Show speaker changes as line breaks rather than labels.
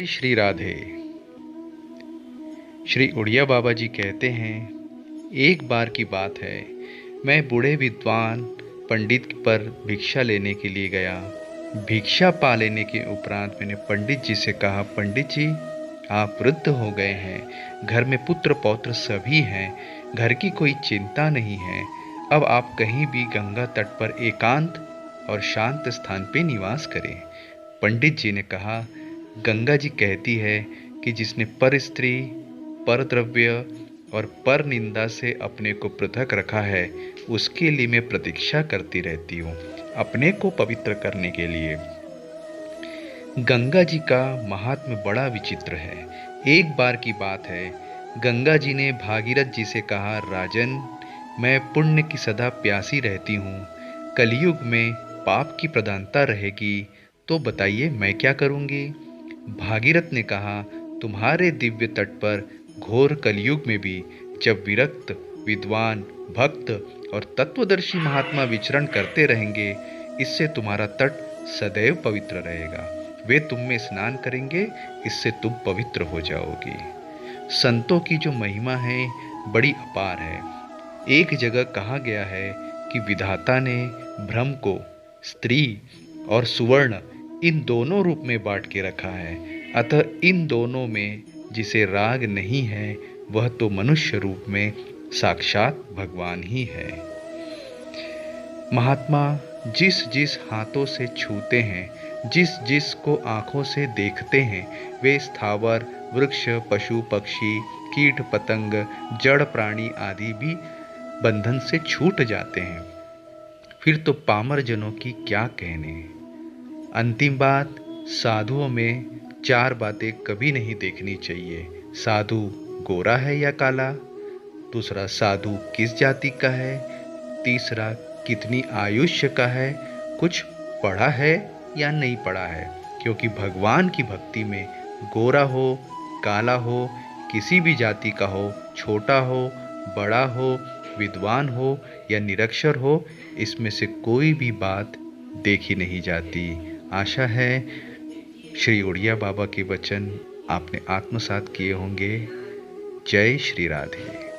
श्री राधे। श्री उड़िया बाबा जी कहते हैं, एक बार की बात है, मैं बूढ़े विद्वान पंडित पर भिक्षा लेने के लिए गया। भिक्षा पा लेने के उपरांत मैंने पंडित जी से कहा, पंडित जी आप वृद्ध हो गए हैं, घर में पुत्र पौत्र सभी हैं, घर की कोई चिंता नहीं है, अब आप कहीं भी गंगा तट पर एकांत और शांत स्थान पे निवास करें। पंडित जी ने कहा, गंगा जी कहती है कि जिसने पर स्त्री, पर द्रव्य और पर निंदा से अपने को पृथक रखा है, उसके लिए मैं प्रतीक्षा करती रहती हूँ, अपने को पवित्र करने के लिए। गंगा जी का महात्म्य बड़ा विचित्र है। एक बार की बात है, गंगा जी ने भागीरथ जी से कहा, राजन मैं पुण्य की सदा प्यासी रहती हूँ, कलयुग में पाप की प्रधानता रहेगी, तो बताइए मैं क्या करूँगी। भागीरथ ने कहा, तुम्हारे दिव्य तट पर घोर कलयुग में भी जब विरक्त, विद्वान, भक्त और तत्वदर्शी महात्मा विचरण करते रहेंगे, इससे तुम्हारा तट सदैव पवित्र रहेगा। वे तुम में स्नान करेंगे, इससे तुम पवित्र हो जाओगी। संतों की जो महिमा है बड़ी अपार है। एक जगह कहा गया है कि विधाता ने ब्रह्म को स्त्री और सुवर्ण इन दोनों रूप में बांट के रखा है, अतः इन दोनों में जिसे राग नहीं है वह तो मनुष्य रूप में साक्षात भगवान ही है। महात्मा जिस जिस हाथों से छूते हैं, जिस जिस को आंखों से देखते हैं, वे स्थावर, वृक्ष, पशु पक्षी, कीट पतंग, जड़ प्राणी आदि भी बंधन से छूट जाते हैं। फिर तो पामर जनों की क्या कहने। अंतिम बात, साधुओं में 4 बातें कभी नहीं देखनी चाहिए। साधु गोरा है या काला, दूसरा साधु किस जाति का है, तीसरा कितनी आयुष्य का है, कुछ पढ़ा है या नहीं पढ़ा है, क्योंकि भगवान की भक्ति में गोरा हो, काला हो, किसी भी जाति का हो, छोटा हो, बड़ा हो, विद्वान हो या निरक्षर हो, इसमें से कोई भी बात देखी नहीं जाती। आशा है श्री उड़िया बाबा के वचन आपने आत्मसात किए होंगे। जय श्री राधे।